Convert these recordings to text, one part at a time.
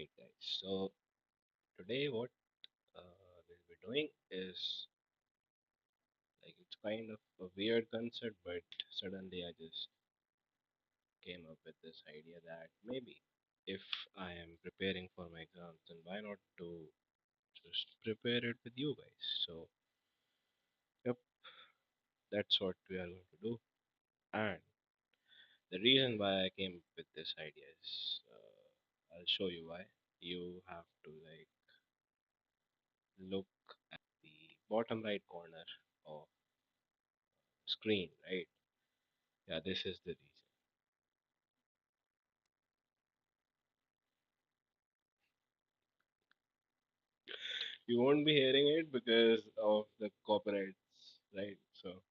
Alright, guys. So today, what we'll be doing is like it's kind of a weird concept, but suddenly I just came up with this idea that maybe if I am preparing for my exams, then why not to just prepare it with you guys? So, yep, that's what we are going to do. And the reason why I came up with this idea is I'll show you why. You have to like look at the bottom right corner of screen, right? Yeah, this is the reason. You won't be hearing it because of the copyrights, right? So,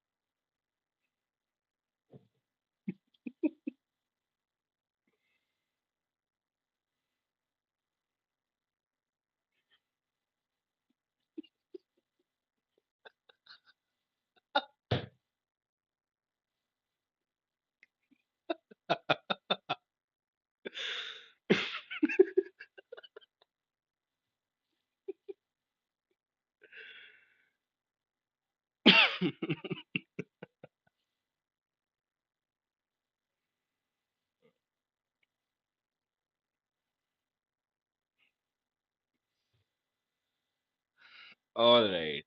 all right.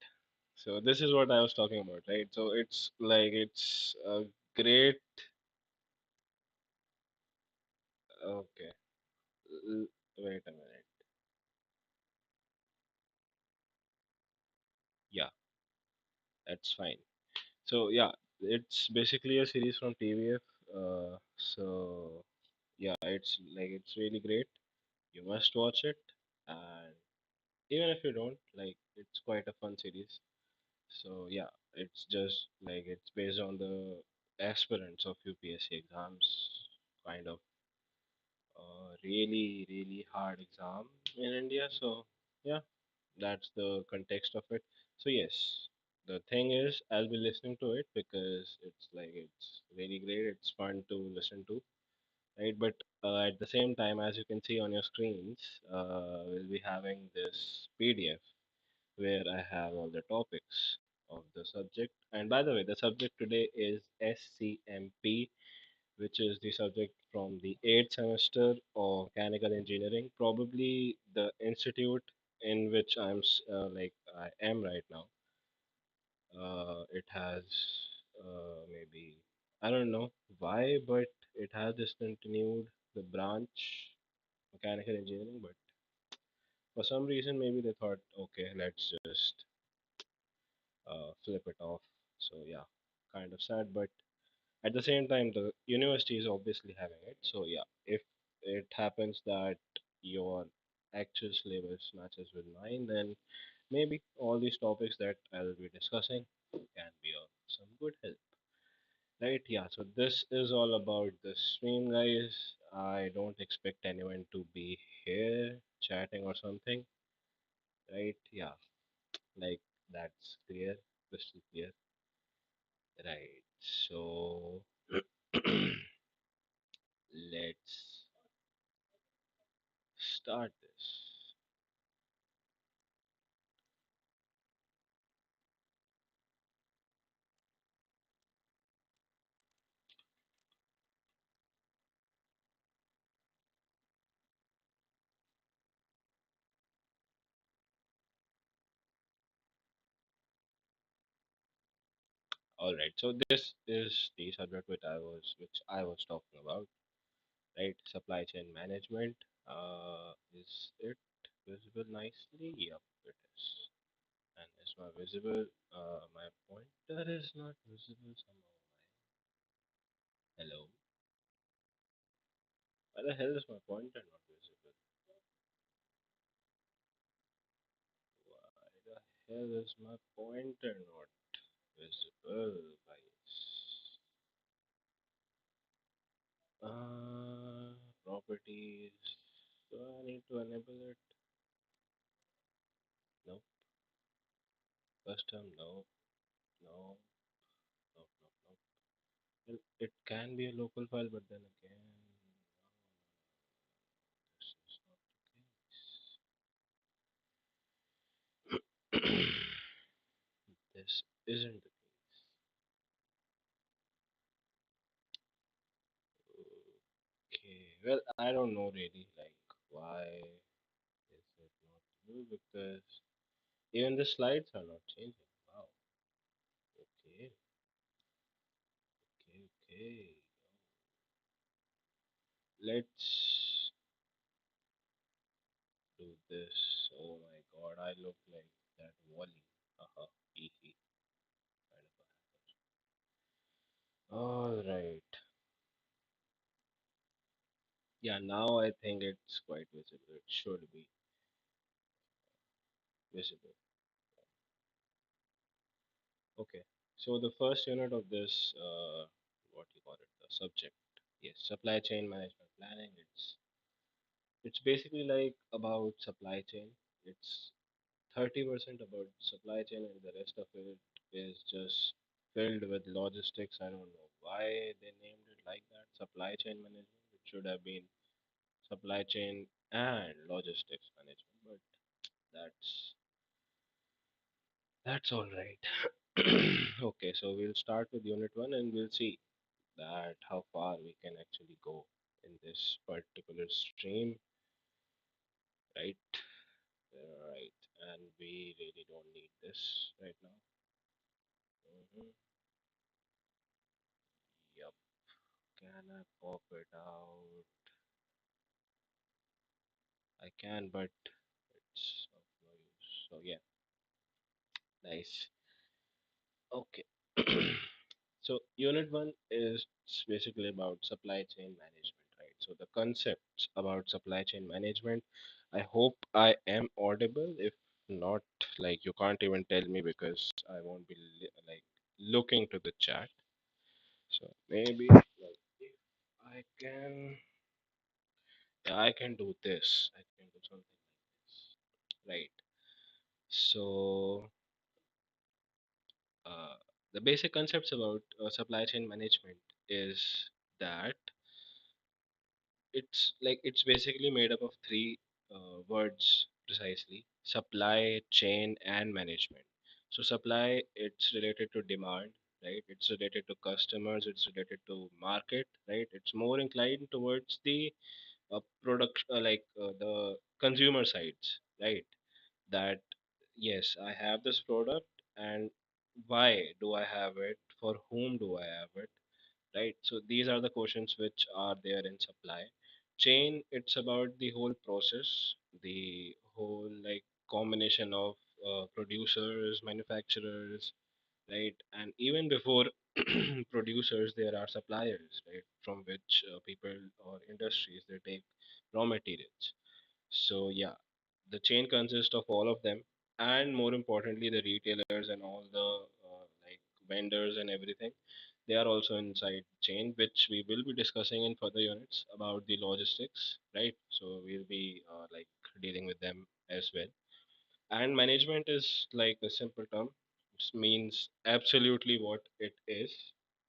So this is what I was talking about, right? So it's like it's a great. Okay, wait a minute. Yeah, that's fine. So yeah, it's basically a series from TVF. So yeah, it's really great. You must watch it, and even if you don't, like, it's quite a fun series. So yeah, it's just like it's based on the aspirants of UPSC exams, kind of really hard exam in India. So yeah, that's the context of it. So yes, the thing is, I'll be listening to it because it's really great. It's fun to listen to, right? But at the same time, as you can see on your screens, we'll be having this PDF where I have all the topics of the subject. And by the way, the subject today is SCMP, which is the subject from the 8th semester of mechanical engineering, probably the institute in which I am right now. It has maybe I don't know why, but it has discontinued the branch mechanical engineering, but for some reason maybe they thought, okay, let's just flip it off. So yeah, kind of sad, but at the same time, the university is obviously having it. So yeah, if it happens that your actual syllabus matches with mine, then maybe all these topics that I'll be discussing can be of some good help. Right? Yeah. So this is all about the stream, guys. I don't expect anyone to be here chatting or something. Right? Yeah. Like that's clear, crystal clear. Right. So let's start this. All right. So this is the subject which I was talking about. Right. Supply chain management. Is it visible nicely? Yep, it is. And is my visible? My pointer is not visible somehow. Hello. Why the hell is my pointer not visible? Why the hell is my pointer not visible, guys? Properties. Do I need to enable it? No. Custom? No. No. No. No. No. Well, it can be a local file, but then again, this is not okay. this isn't the okay. Well, I don't know really, like, why is it not new? Because even the slides are not changing. Wow. Okay. Okay. Okay. Let's do this. Oh my god, I look like that Wally. Haha. Hee hee. Kind of all right. Yeah, now I think it's quite visible. It should be visible. Okay. So the first unit of this, what you call it, the subject, yes, supply chain management planning. It's basically like about supply chain. It's 30% about supply chain, and the rest of it is just filled with logistics. I don't know why they named it like that. Supply chain management. It should have been supply chain and logistics management, but that's that's all right. Okay, so we'll start with unit one and we'll see that how far we can actually go in this particular stream, right? Right, and we really don't need this right now. Hmm. Yup. Can I pop it out? I can, but it's of no use. So yeah, nice. Okay. So unit one is basically about supply chain management, right? So the concepts about supply chain management. I hope I am audible. If not, like you can't even tell me because I won't be like looking to the chat. So maybe like if I can, yeah, I can do this. I can do something like this, right? So uh, the basic concepts about supply chain management is that it's basically made up of three words precisely: supply chain and management. So supply, it's related to demand, right? It's related to customers, it's related to market, right? It's more inclined towards the product, the consumer sides, right? That yes, I have this product, and why do I have it? For whom do I have it? Right? So these are the questions which are there in supply chain. It's about the whole process, the whole like combination of producers, manufacturers, right? And even before producers, there are suppliers, right? From which people or industries they take raw materials. So yeah, the chain consists of all of them, and more importantly, the retailers and all the like vendors and everything. They are also inside chain, which we will be discussing in further units about the logistics, right? So we'll be like dealing with them as well. And management is like a simple term. It means absolutely what it is: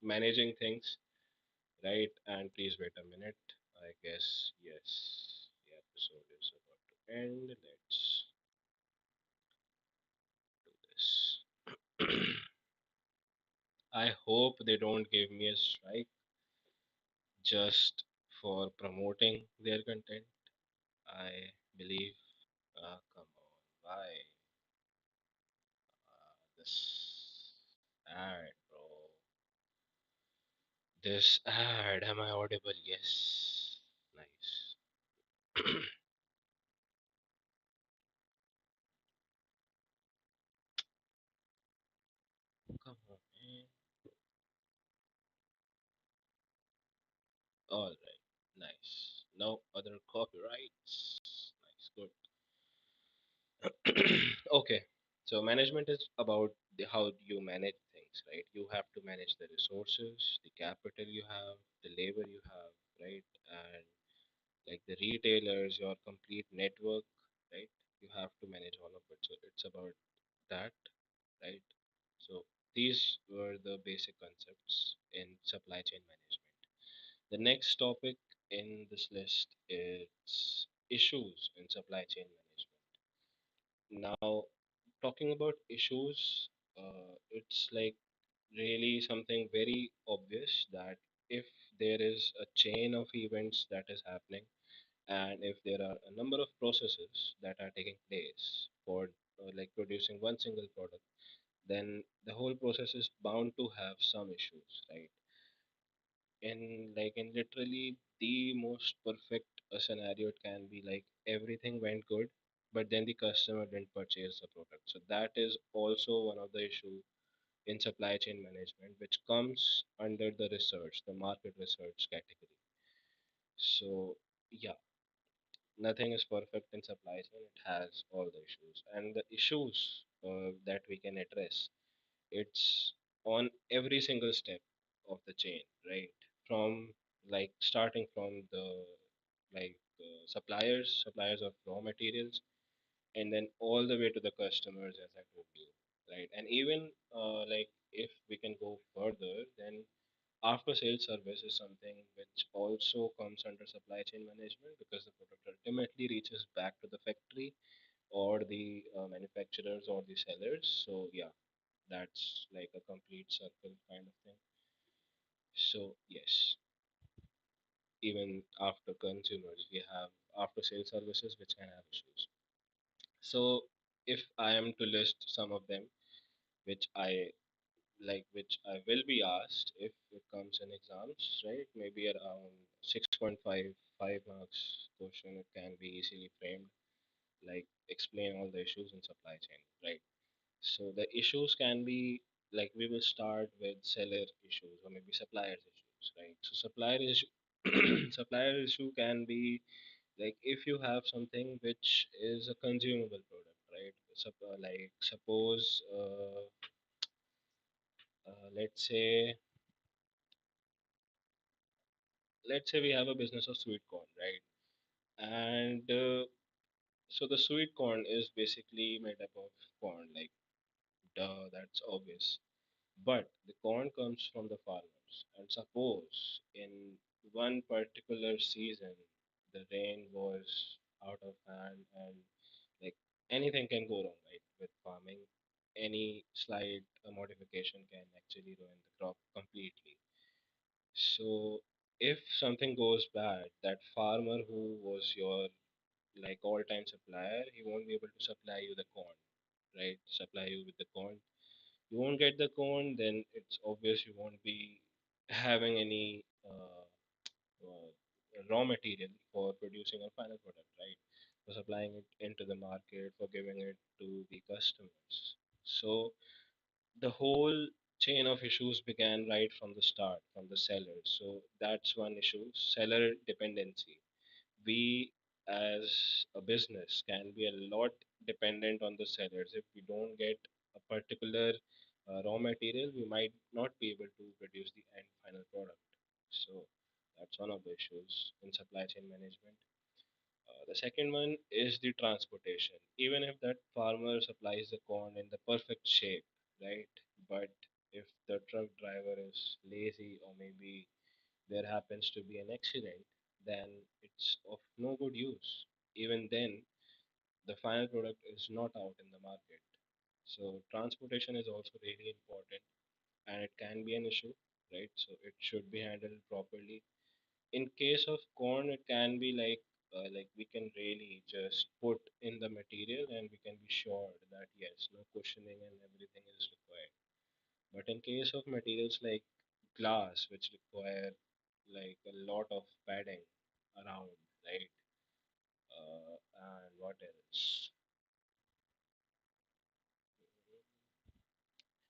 managing things, right? And please wait a minute. I guess yes, the episode is about to end. Let's do this. I hope they don't give me a strike just for promoting their content. I believe. Come on, why? This ad, bro. This ad. Am I audible? Yes. Nice. Come on, man. All right. Nice. No other copyrights. Nice. Good. Okay. So management is about how you manage things, right? You have to manage the resources, the capital you have, the labor you have, right? And like the retailers, your complete network, right? You have to manage all of it. So it's about that, right? So these were the basic concepts in supply chain management. The next topic in this list is issues in supply chain management. Now, talking about issues. it's like really something very obvious that if there is a chain of events that is happening, and if there are a number of processes that are taking place for like producing one single product, then the whole process is bound to have some issues, right? In literally the most perfect scenario, it can be like everything went good, but then the customer didn't purchase the product. So that is also one of the issue in supply chain management, which comes under the research, the market research category. So yeah, nothing is perfect in supply chain. It has all the issues, and the issues that we can address, it's on every single step of the chain, right? From like starting from the suppliers of raw materials, and then all the way to the customers, as I told you, right? And even if we can go further, then after sales service is something which also comes under supply chain management, because the product ultimately reaches back to the factory or the manufacturers or the sellers. So yeah, that's like a complete circle kind of thing. So yes, even after consumers, we have after sales services which can have issues. So if I am to list some of them, which which I will be asked if it comes in exams, right? Maybe around 6.5 5 marks question, it can be easily framed, like explain all the issues in supply chain, right? So the issues can be like, we will start with seller issues or maybe suppliers issues, right? So supplier issue supplier issue can be like if you have something which is a consumable product, right? Suppose let's say we have a business of sweet corn, right? And so the sweet corn is basically made up of corn, like duh, that's obvious. But the corn comes from the farmers, and suppose in one particular season the rain was out of hand, and like anything can go wrong, right? With farming, any slight modification can actually ruin the crop completely. So if something goes bad, that farmer who was your like all-time supplier, he won't be able to supply you the corn, right? Supply you with the corn. You won't get the corn, then it's obvious you won't be having any raw material for producing a final product, right? For supplying it into the market, for giving it to the customers. So the whole chain of issues began right from the start, from the sellers. So that's one issue, seller dependency. We as a business can be a lot dependent on the sellers. If we don't get a particular raw material, we might not be able to produce the end final product. So that's one of the issues in supply chain management. The second one is the transportation. Even if that farmer supplies the corn in the perfect shape, right? But if the truck driver is lazy, or maybe there happens to be an accident, then it's of no good use. Even then, the final product is not out in the market. So transportation is also really important, and it can be an issue, right? So it should be handled properly. In case of corn, it can be like we can really just put in the material and we can be sure that yes, no cushioning and everything is required. But in case of materials like glass, which require like a lot of padding around, right? And what else?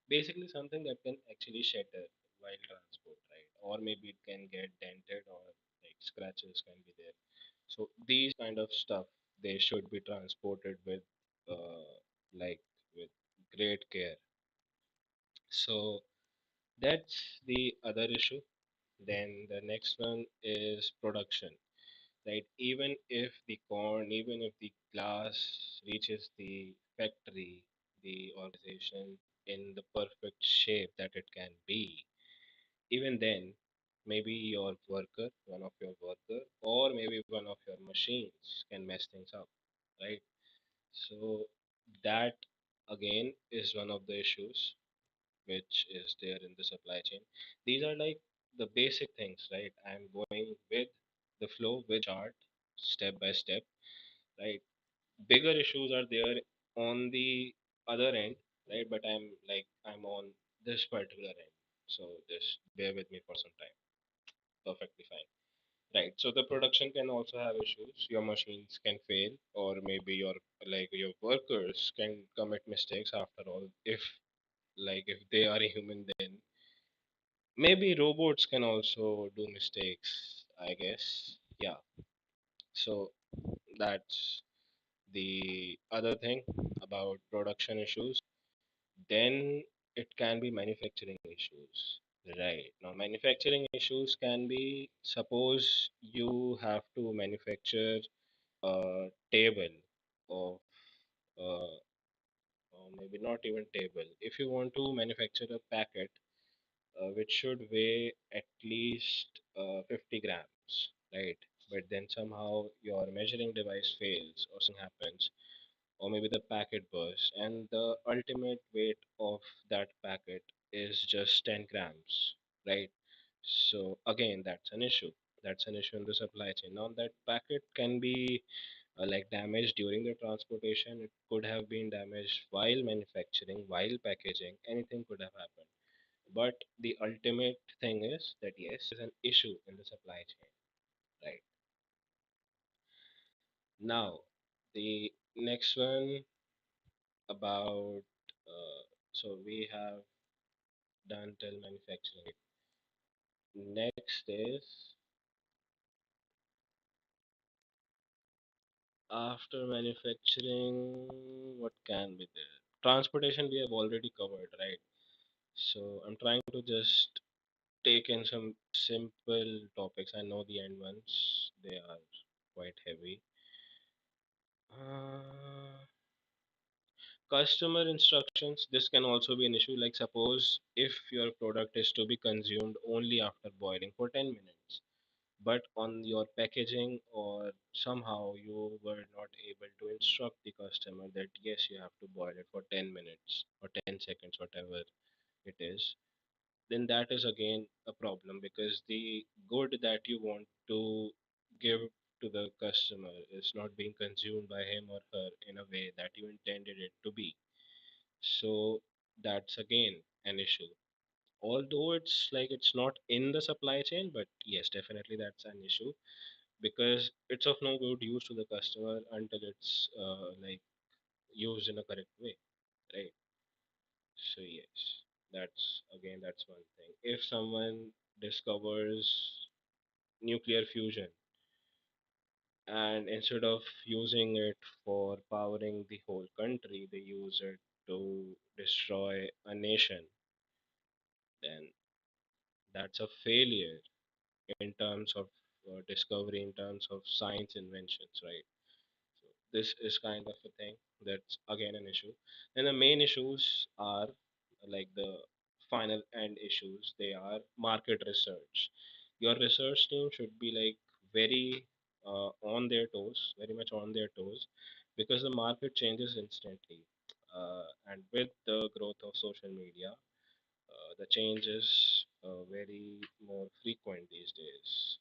Basically, something that can actually shatter while transport, right? Or maybe it can get dented, or like scratches can be there. So these kind of stuff, they should be transported with like with great care. So that's the other issue. Then the next one is production, right? Even if the glass reaches the factory, the organization in the perfect shape that it can be, even then, maybe one of your worker, or maybe one of your machines can mess things up, right? So that again is one of the issues which is there in the supply chain. These are like the basic things, right? I'm going with the flow, with chart, step by step, right? Bigger issues are there on the other end, right? But I'm on this particular end. So just bear with me for some time. Perfectly fine. Right. So the production can also have issues. Your machines can fail, or maybe your workers can commit mistakes. After all, if they are a human, then maybe robots can also do mistakes, I guess. Yeah. So that's the other thing about production issues. Then it can be manufacturing issues. Right. Now, manufacturing issues can be, suppose you have to manufacture a table of, uh, or maybe not even table. If you want to manufacture a packet which should weigh at least 50 grams, right? But then somehow your measuring device fails or something happens, or maybe the packet bursts, and the ultimate weight of that packet is just 10 grams, right? So again, that's an issue. That's an issue in the supply chain. Now that packet can be like damaged during the transportation. It could have been damaged while manufacturing, while packaging. Anything could have happened. But the ultimate thing is that yes, is an issue in the supply chain, right? Now, the next one about so we have done till manufacturing. Next is after manufacturing, what can be there? Transportation we have already covered, right? So I'm trying to just take in some simple topics. I know the end ones, they are quite heavy. Uh, Customer instructions, this can also be an issue. Like, suppose if your product is to be consumed only after boiling for 10 minutes, but on your packaging or somehow you were not able to instruct the customer that yes, you have to boil it for 10 minutes or 10 seconds, whatever it is, then that is again a problem because the good that you want to give to the customer is not being consumed by him or her in a way that you intended it to be. So that's again an issue. Although it's not in the supply chain, but yes, definitely that's an issue because it's of no good use to the customer until it's used in a correct way, right? So yes, that's one thing. If someone discovers nuclear fusion and instead of using it for powering the whole country, they use it to destroy a nation, then that's a failure in terms of discovery, in terms of science inventions, right? So this is kind of a thing that's again an issue. And the main issues are like the final end issues. They are market research. Your research team should be like very on their toes, very much on their toes, because the market changes instantly. And with the growth of social media, the change is very more frequent these days.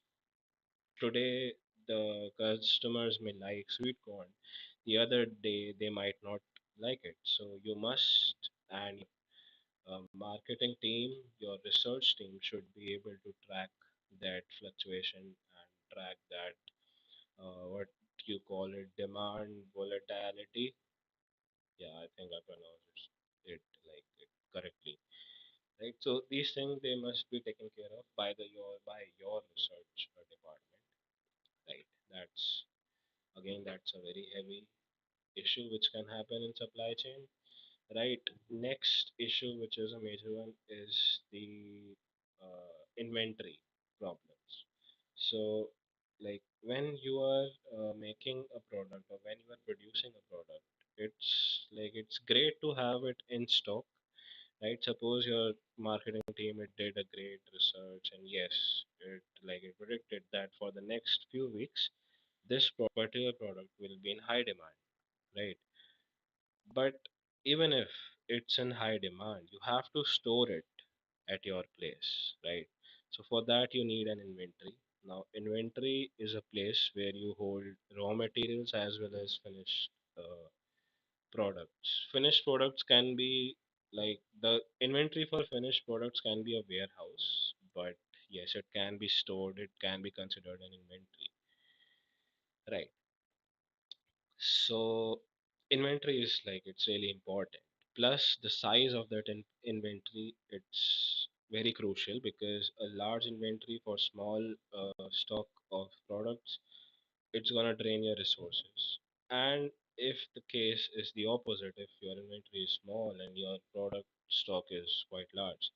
Today, the customers may like sweet corn, the other day they might not like it. So you must, and marketing team, your research team should be able to track that fluctuation and track that what you call it demand volatility. Yeah, I think I pronounced it like it correctly. Right. So these things they must be taken care of by your research department. Right. That's a very heavy issue which can happen in supply chain. Right. Next issue, which is a major one, is the inventory problems. So, like when you are making a product or when you are producing a product, it's great to have it in stock, right? Suppose your marketing team it did a great research and yes, it predicted that for the next few weeks this particular product will be in high demand, right? But even if it's in high demand, you have to store it at your place, right? So for that you need an inventory. Now, inventory is a place where you hold raw materials as well as finished products. Finished products can be like the inventory for finished products can be a warehouse, but yes, it can be stored, it can be considered an inventory, right? So inventory is like it's really important. Plus the size of that inventory, it's very crucial because a large inventory for small stock of products, it's gonna drain your resources. And if the case is the opposite, if your inventory is small and your product stock is quite large,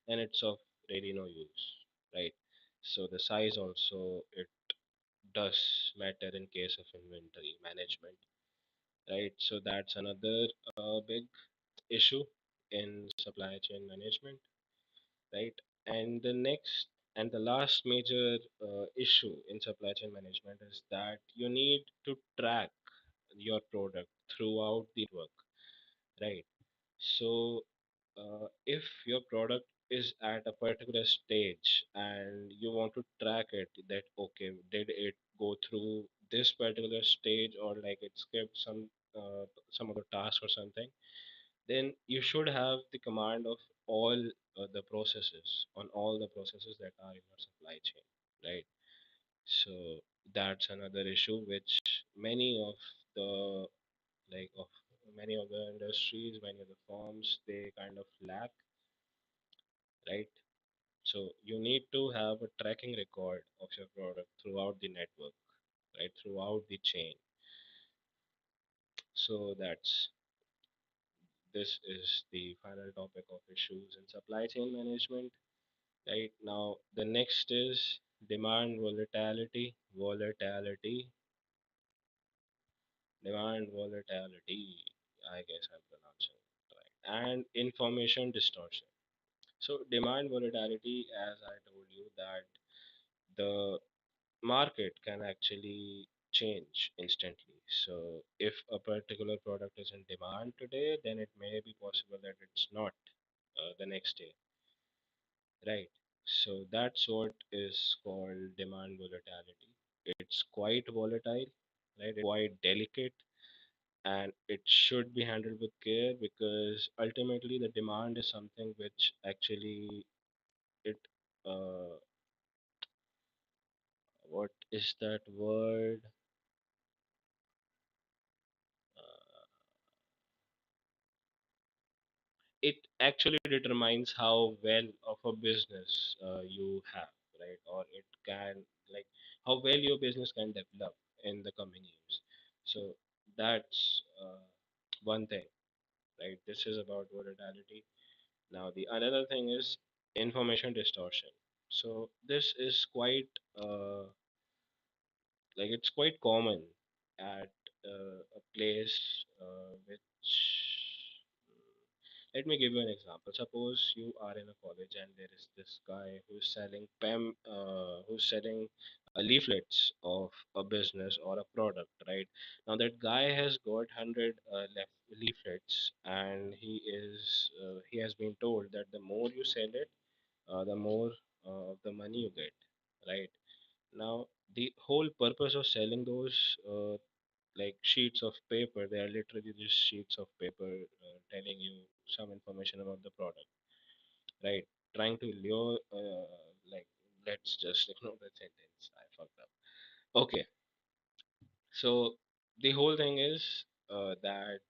then it's of really no use, right? So the size also it does matter in case of inventory management, right? So that's another big issue in supply chain management, right? And the next and the last major issue in supply chain management is that you need to track your product throughout the work, right? So, if your product is at a particular stage and you want to track it, that okay, did it go through this particular stage or like it skipped some other task or something, then you should have the command of all the processes on all the processes that are in your supply chain, right? So that's another issue which many of the of many of the industries, many of the firms, they kind of lack, right? So you need to have a tracking record of your product throughout the network, right? Throughout the chain. So that's this is the final topic of issues in supply chain management. Right now, the next is demand volatility, demand volatility. I guess I'm pronouncing it right, and information distortion. So demand volatility, as I told you, that the market can actually change instantly. So if a particular product is in demand today, then it may be possible that it's not the next day, right? So that's what is called demand volatility. It's quite volatile, right? It's quite delicate, and it should be handled with care because ultimately the demand is something which actually it what is that word? Uh, it actually determines how well of a business you have, right? Or it can like how well your business can develop in the coming years. So that's one thing, right? This is about volatility. Now the another thing is information distortion. So this is quite it's quite common at a place which let me give you an example. Suppose you are in a college and there is this guy who's selling who's selling leaflets of a business or a product, right? Now that guy has got 100 leaflets, and he has been told that the more you sell it, the more of the money you get, right? Now, the whole purpose of selling those sheets of paper, they are literally just sheets of paper telling you some information about the product, right? Trying to lure, like, let's just ignore the sentence. I fucked up. Okay, so the whole thing is that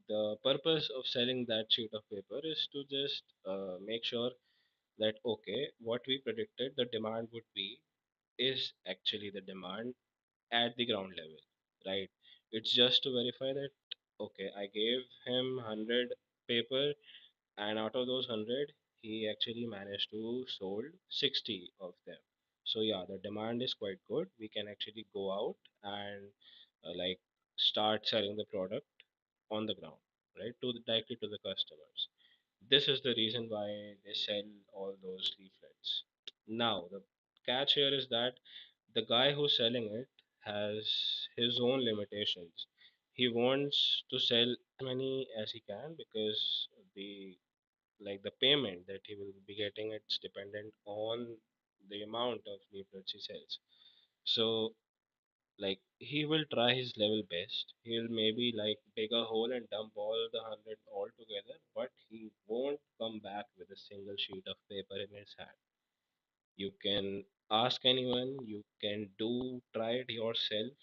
the purpose of selling that sheet of paper is to just make sure that okay, what we predicted the demand would be is actually the demand at the ground level, right? It's just to verify that, okay, I gave him 100 paper, and out of those 100, he actually managed to sold 60 of them. So yeah, the demand is quite good. We can actually go out and start selling the product on the ground, right, directly to the customers. This is the reason why they sell all those leaflets. Now, the catch here is that the guy who's selling it has his own limitations. he wants to sell as many as he can because the the payment that he will be getting, it's dependent on the amount of leaflets he sells. So he will try his level best. He'll maybe dig a hole and dump all the 100 all together, but he won't come back with a single sheet of paper in his hand. You can ask anyone, you can try it yourself,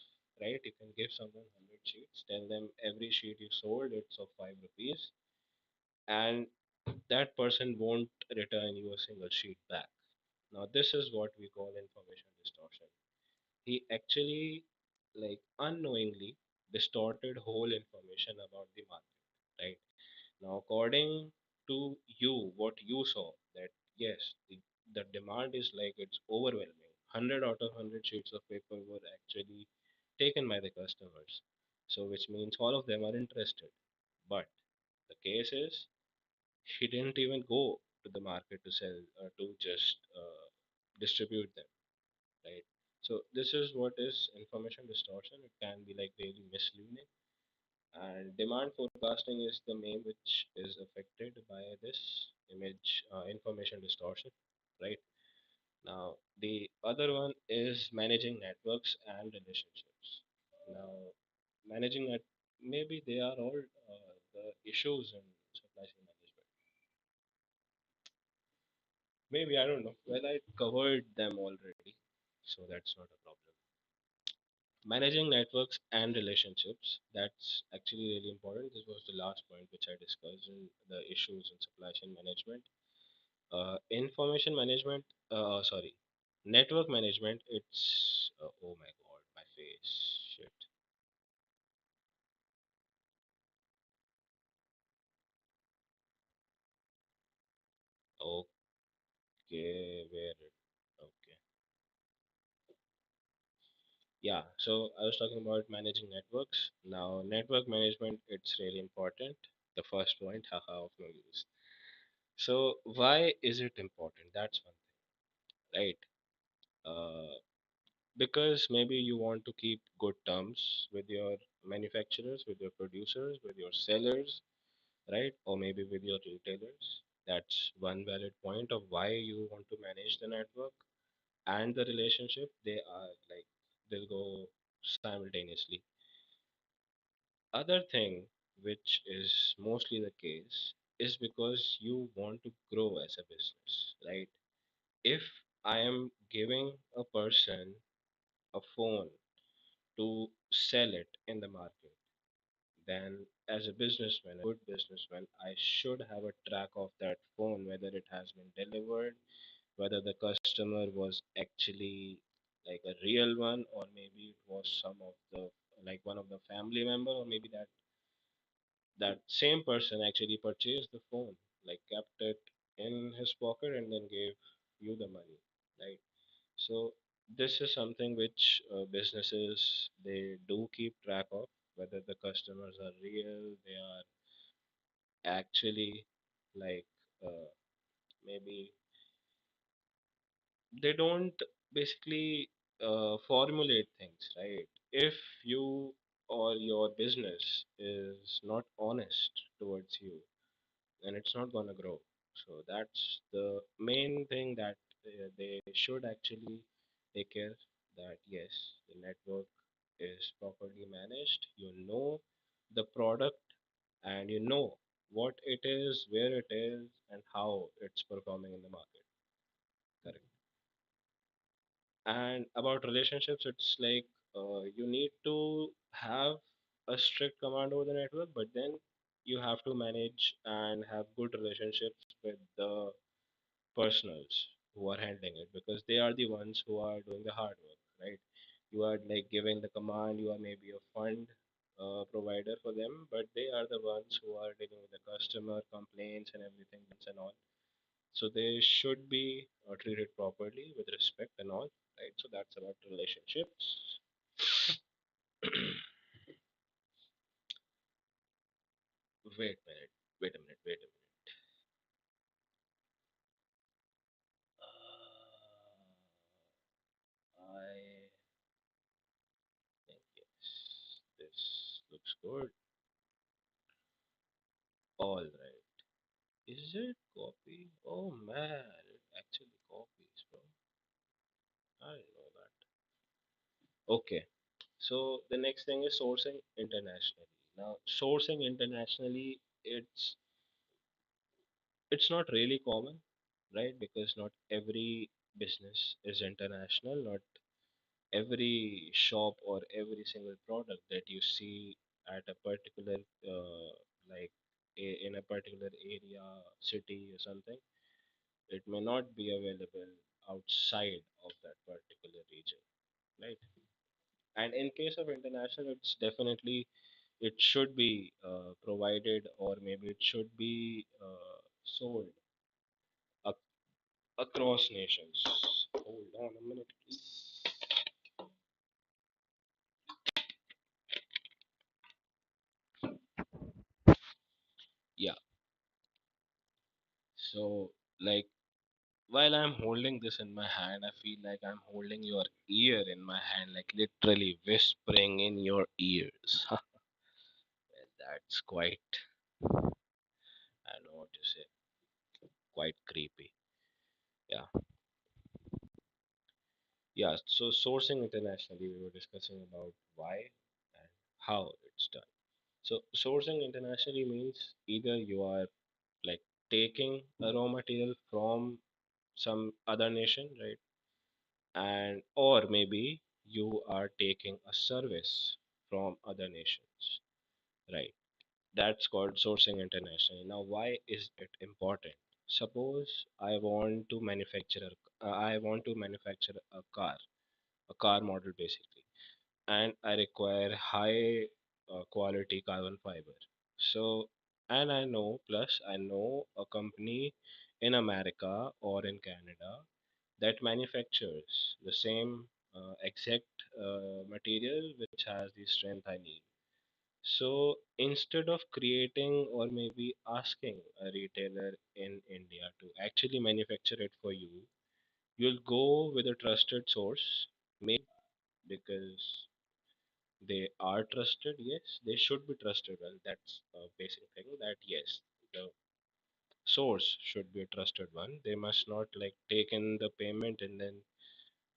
right? You can give someone 100 sheets, tell them every sheet you sold, it's of 5 rupees, and that person won't return you a single sheet back. Now, this is what we call information distortion. He actually, unknowingly, distorted whole information about the market, right? Now, according to you, what you saw, that yes, the demand is it's overwhelming. 100 out of 100 sheets of paper were actually taken by the customers. So, which means all of them are interested. But the case is, he didn't even go to the market to sell, to just distribute them, right? So, this is what is information distortion. It can be really misleading, and demand forecasting is the main which is affected by this image information distortion, right? Now, the other one is managing networks and relationships. Now, managing that, maybe they are all the issues in supply chain management. Maybe, I don't know. Well, I covered them already, so that's not a problem. Managing networks and relationships, that's actually really important. This was the last point which I discussed in the issues in supply chain management. Information management, sorry, network management, it's, oh my god, my face, shit. Okay, okay. Yeah, so I was talking about managing networks. Now, network management, it's really important. The first point, haha, of no use. So, why is it important? That's one thing, right? Because maybe you want to keep good terms with your manufacturers, with your producers, with your sellers, right? Or maybe with your retailers. That's one valid point of why you want to manage the network and the relationship. They are they'll go simultaneously. Other thing, which is mostly the case, is because you want to grow as a business, right? If I am giving a person a phone to sell it in the market, then as a businessman, a good businessman, I should have a track of that phone, whether it has been delivered, whether the customer was actually a real one, or maybe it was some of the one of the family member, or maybe that same person actually purchased the phone, kept it in his pocket and then gave you the money, right? So this is something which businesses, they do keep track of, whether the customers are real, they are actually like uh, maybe they don't basically formulate things, right? If you or your business is not honest towards you, then it's not gonna grow. So that's the main thing that they should actually take care, that yes, the network is properly managed. You know the product, and you know what it is, where it is, and how it's performing in the market. Correct. And about relationships, it's you need to have a strict command over the network, but then you have to manage and have good relationships with the personals who are handling it, because they are the ones who are doing the hard work, right? You are giving the command, you are maybe a fund provider for them, but they are the ones who are dealing with the customer complaints and everything and all. So they should be treated properly with respect and all, right? So that's about relationships. Wait a minute, wait a minute, wait a minute. I think yes, this looks Good. All right. Is it copy? Oh man, it actually copies, bro. I didn't know that. Okay. So the next thing is sourcing internationally. Now, sourcing internationally, it's not really common, right? Because not every business is international. Not every shop or every single product that you see at a particular like in a particular area, city or something, it may not be available outside of that particular region, right? And in case of international, it's definitely it should be provided, or maybe it should be sold ac- across nations. Hold on a minute, please. Yeah. So, like, while I'm holding this in my hand, I feel like I'm holding your ear in my hand, like literally whispering in your ears. That's quite, I don't know what to say, quite creepy. Yeah. Yeah. So, sourcing internationally, we were discussing about why and how it's done. So, sourcing internationally means either you are like taking a raw material from some other nation, right? And or maybe you are taking a service from other nations, right? That's called sourcing internationally. Now, why is it important? Suppose I want to manufacture a car model basically, and I require high quality carbon fiber. So, and I know a company in America or in Canada that manufactures the same exact material which has the strength I need. So instead of creating or maybe asking a retailer in India to actually manufacture it for you, you'll go with a trusted source, maybe because they are trusted. Yes, they should be trusted. Well, that's a basic thing that yes, the source should be a trusted one. They must not like take in the payment and then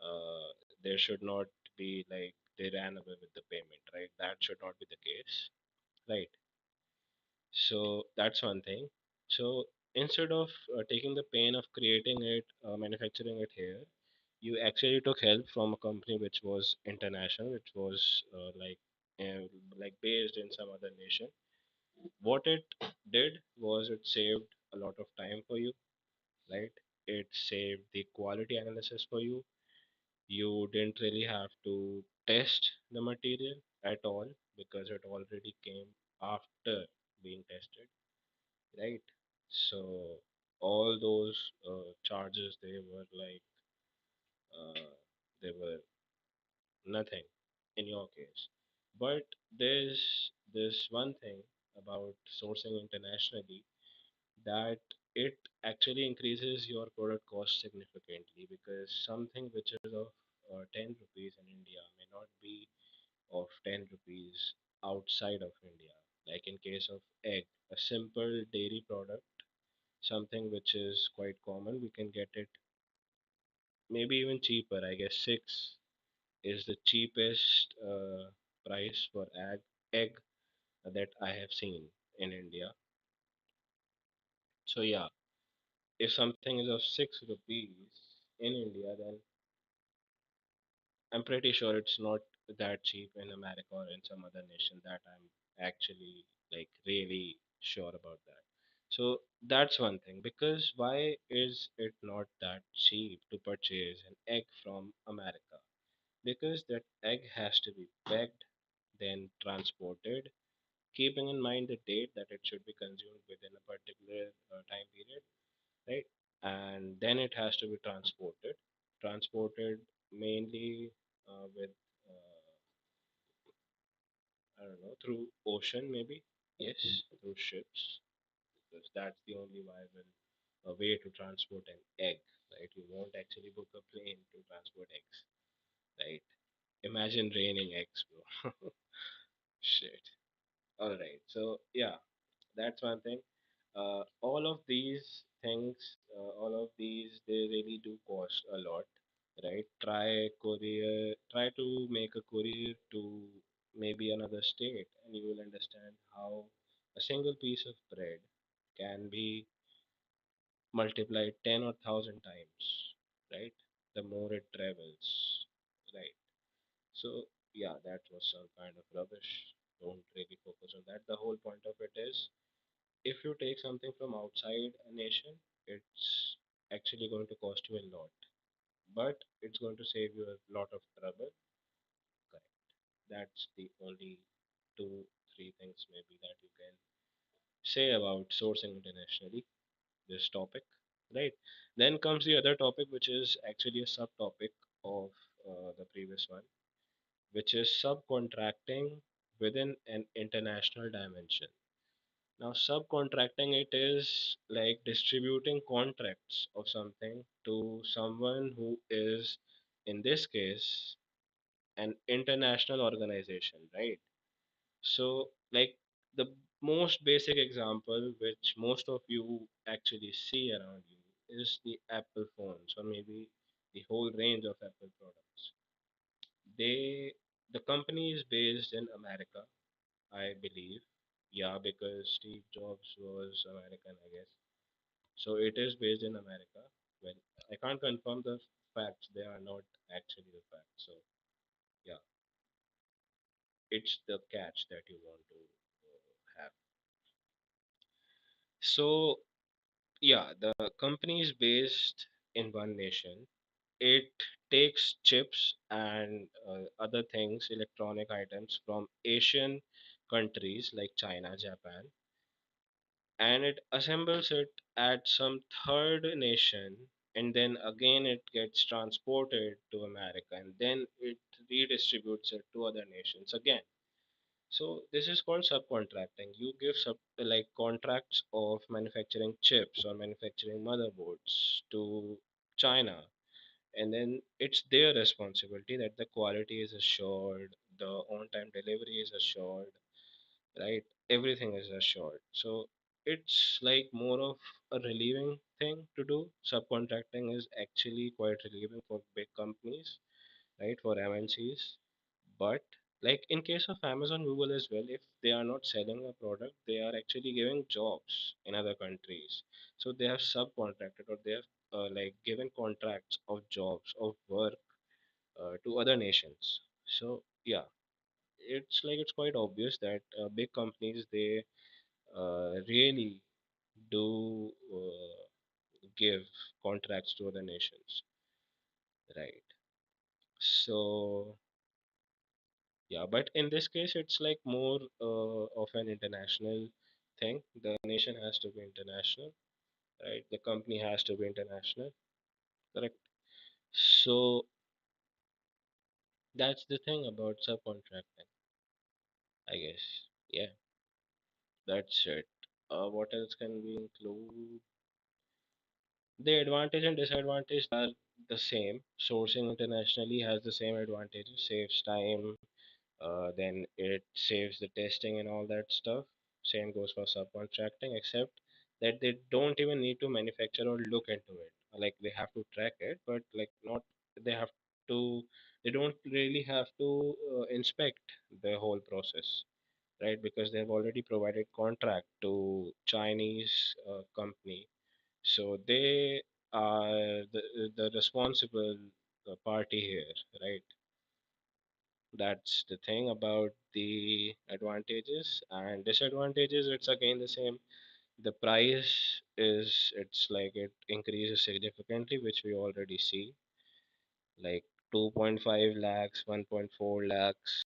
uh, there should not be like they ran away with the payment, right? That should not be the case, right? So that's one thing. So instead of taking the pain of creating it, manufacturing it here, you actually took help from a company which was international, which was like based in some other nation. What it did was it saved a lot of time for you, right? It saved the quality analysis for you. You didn't really have to test the material at all because it already came after being tested, right? So all those charges they were like uh, they were nothing in your case. But there's this one thing about sourcing internationally that it actually increases your product cost significantly because something which is of 10 rupees in India may not be of 10 rupees outside of India. Like in case of egg, a simple dairy product, something which is quite common, we can get it maybe even cheaper. I guess 6 is the cheapest price for egg that I have seen in India. So yeah, if something is of 6 rupees in India, then I'm pretty sure it's not that cheap in America or in some other nation that I'm actually like really sure about that. So that's one thing because why is it not that cheap to purchase an egg from America? Because that egg has to be packed, then transported, keeping in mind the date that it should be consumed within a particular time period, right? And then it has to be transported mainly with I don't know through ocean maybe, yes, through ships because that's the only viable way to transport an egg, right? You won't actually book a plane to transport eggs, right? Imagine raining eggs, bro. Shit. All right. So yeah, that's one thing. All of these things, all of these, they really do cost a lot, right? Try to make a courier to maybe another state, and you will understand how a single piece of bread can be multiplied 10 or 1,000 times, right? The more it travels, right? So, yeah, that was some kind of rubbish. Don't really focus on that. The whole point of it is if you take something from outside a nation, it's actually going to cost you a lot, but it's going to save you a lot of trouble. Correct. That's the only two, three things maybe that you can say about sourcing internationally, this topic, right? Then comes the other topic, which is actually a subtopic of the previous one, which is subcontracting within an international dimension. Now, subcontracting it is like distributing contracts of something to someone who is, in this case, an international organization, right? So, like the most basic example which most of you actually see around you is the Apple phones, or maybe the whole range of Apple products. They, the company is based in America, I believe. Yeah, because Steve Jobs was American, I guess. So it is based in America. Well, I can't confirm the facts. They are not actually the facts. So yeah, it's the catch that you want to have. So yeah, the company is based in one nation. It takes chips and other things, electronic items from Asian countries like China, Japan, and it assembles it at some third nation, and then again it gets transported to America, and then it redistributes it to other nations again. So this is called subcontracting. You give like contracts of manufacturing chips or manufacturing motherboards to China, and then it's their responsibility that the quality is assured, the on-time delivery is assured, right? Everything is assured. So it's like more of a relieving thing to do. Subcontracting is actually quite relieving for big companies, right? For MNCs. But like in case of Amazon, Google as well, if they are not selling a product, they are actually giving jobs in other countries. So they have subcontracted, or they have like given contracts of jobs of work to other nations. So yeah, it's like it's quite obvious that big companies, they really do give contracts to other nations, right? So yeah, but in this case, it's like more of an international thing. The nation has to be international, right? The company has to be international, correct? So that's the thing about subcontracting, I guess. Yeah, that's it. What else can we include? The advantage and disadvantage are the same. Sourcing internationally has the same advantages, saves time, then it saves the testing and all that stuff. Same goes for subcontracting, except that they don't even need to manufacture or look into it. Like they have to track it, but like not they have to. They don't really have to inspect the whole process, right? Because they have already provided contract to Chinese company, so they are the responsible party here, right? That's the thing about the advantages and disadvantages. It's again the same. The price is it's like it increases significantly, which we already see, like 2.5 lakhs, 1.4 lakhs.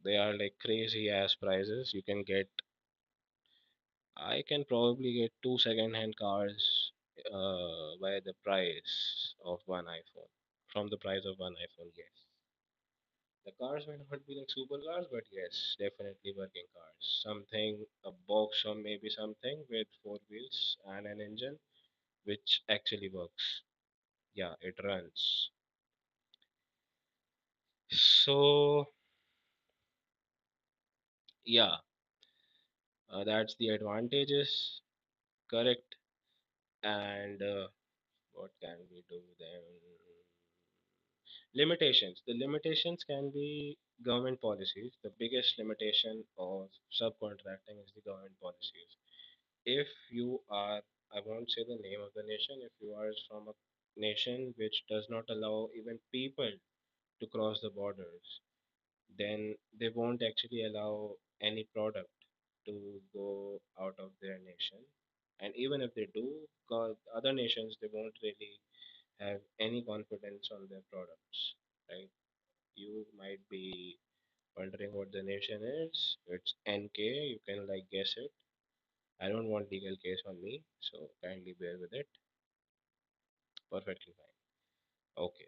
They are like crazy ass prices. You can get, I can probably get two second-hand cars by the price of one iPhone. From the price of one iPhone, yes. The cars may not be like super cars, but yes, definitely working cars. Something, a box or maybe something with four wheels and an engine which actually works. Yeah, it runs. So, yeah, That's the advantages, correct. And what can we do then? Limitations. The limitations can be government policies. The biggest limitation of subcontracting is the government policies. If you are, I won't say the name of the nation, if you are from a nation which does not allow even people to cross the borders, then they won't actually allow any product to go out of their nation. And even if they do, because other nations, they won't really have any confidence on their products, right? You might be wondering what the nation is. It's NK. You can like guess it. I don't want legal case on me, so kindly bear with it. Perfectly fine. Okay.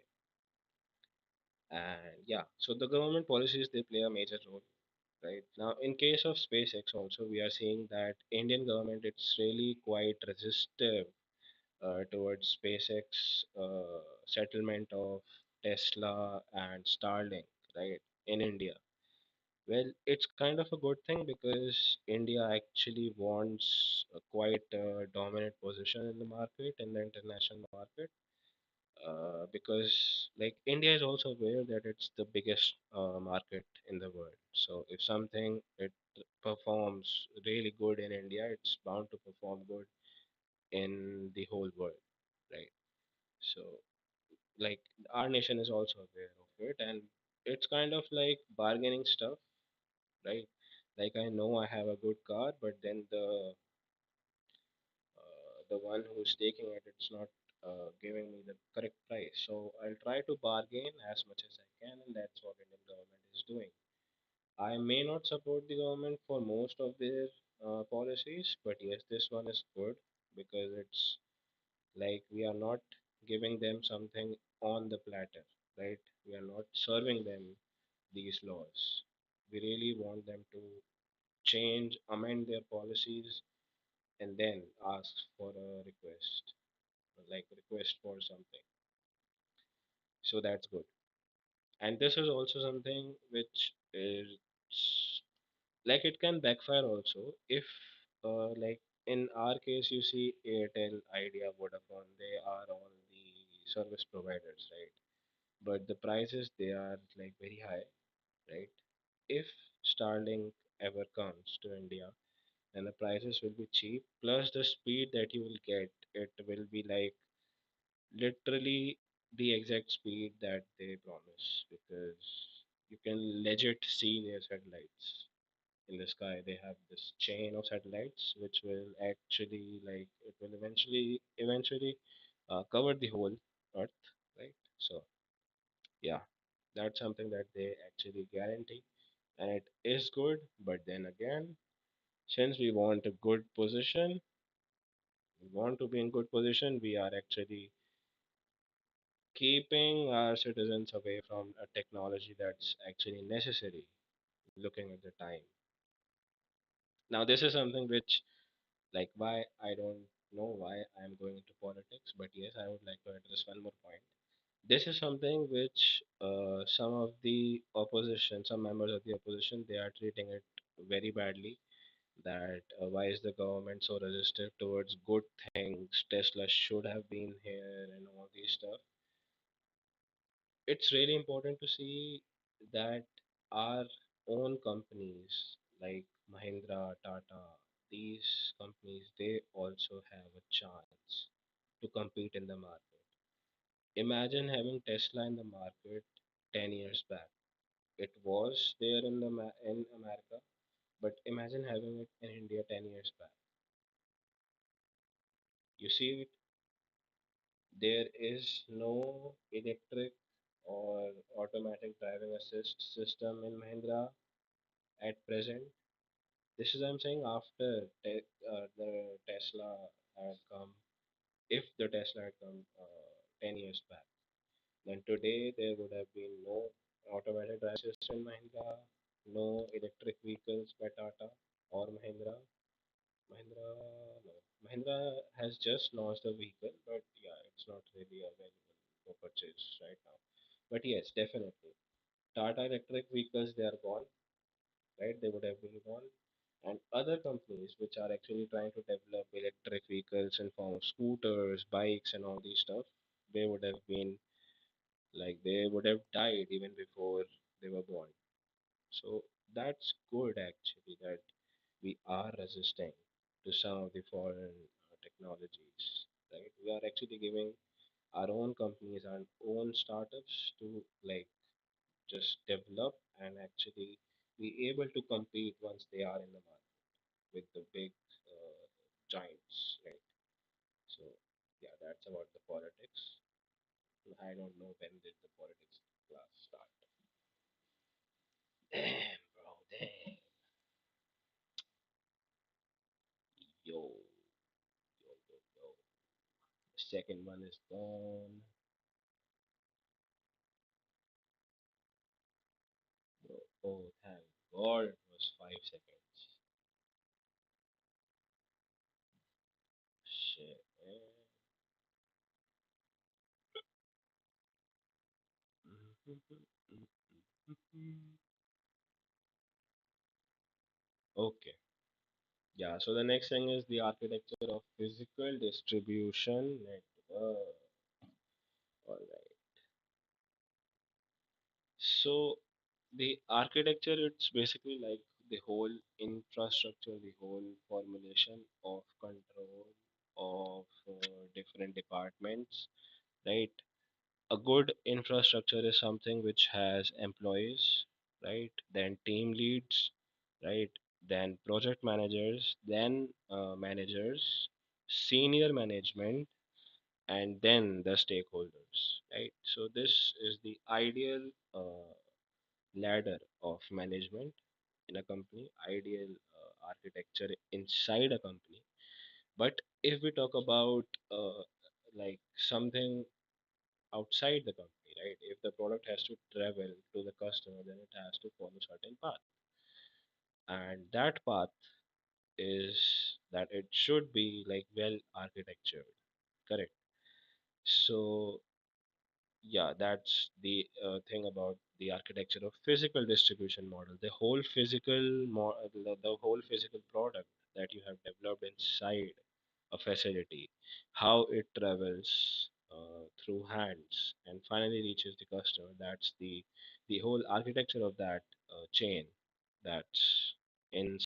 And yeah, so the government policies, they play a major role, right? Now, in case of SpaceX also, we are seeing that Indian government, it's really quite resistive towards SpaceX settlement of Tesla and Starlink, right, in India. Well, it's kind of a good thing because India actually wants a quite a dominant position in the market, in the international market, because like India is also aware that it's the biggest market in the world. So if something it performs really good in India, it's bound to perform good in the whole world, right? So like our nation is also aware of it, and it's kind of like bargaining stuff, right? Like I know I have a good car, but then the one who's taking it, it's not giving me the correct price. So I'll try to bargain as much as I can, and that's what Indian government is doing. I may not support the government for most of their policies, but yes, this one is good because it's like we are not giving them something on the platter, right? We are not serving them these laws. We really want them to change, amend their policies, and then ask for a request, like request for something. So that's good. And this is also something which is like it can backfire also if like in our case you see Airtel, Idea, Vodafone, they are all the service providers, right? But the prices they are like very high, right? If Starlink ever comes to India, then the prices will be cheap. Plus the speed that you will get, it will be like literally the exact speed that they promise because you can legit see their satellites in the sky. They have this chain of satellites which will actually like it will eventually cover the whole Earth, right? So yeah, that's something that they actually guarantee, and it is good. But then again, since we want a good position, we want to be in good position, we are actually keeping our citizens away from a technology that's actually necessary, looking at the time. Now, this is something which, like, why I don't know why I'm going into politics, but yes, I would like to address one more point. This is something which some of the opposition, some members of the opposition, they are treating it very badly. That why is the government so resistant towards good things? Tesla should have been here and all these stuff. It's really important to see that our own companies like Mahindra, Tata, these companies, they also have a chance to compete in the market. Imagine having Tesla in the market 10 years back. It was there in in America, but imagine having it in India 10 years back. You see it, there is no electric or automatic driving assist system in Mahindra at present. This is I'm saying after the Tesla had come, if the Tesla had come 10 years back, then today there would have been no automatic drive system in Mahindra, no electric vehicles by Tata or Mahindra. Mahindra, no. Mahindra has just launched a vehicle, but yeah, it's not really available for purchase right now. But yes, definitely. Tata electric vehicles, they are gone, right? They would have been gone. And other companies which are actually trying to develop electric vehicles in form of scooters, bikes, and all these stuff, they would have been like they would have died even before they were born. So that's good actually that we are resisting to some of the foreign technologies, right? We are actually giving our own companies and own startups to like just develop and actually be able to compete once they are in the market with the big giants, right? So yeah, that's about the politics. I don't know when did the politics class start. Damn, bro, damn. Yo, yo, yo, yo. The second one is gone. Bro, oh, thank God it was 5 seconds. Shit, man. Okay. Yeah, so the next thing is the architecture of physical distribution network. All right. So the architecture, it's basically like the whole infrastructure, the whole formulation of control of different departments, right? A good infrastructure is something which has employees, right? Then team leads, right? Then project managers, then managers, senior management, and then the stakeholders, right? So this is the ideal ladder of management in a company, ideal architecture inside a company. But if we talk about like something outside the company, right? If the product has to travel to the customer, then it has to follow certain path, and that path is that it should be like well architectured, correct? So yeah, that's the thing about the architecture of physical distribution model. The whole physical product that you have developed inside a facility, how it travels through hands and finally reaches the customer. That's the whole architecture of that chain. That's in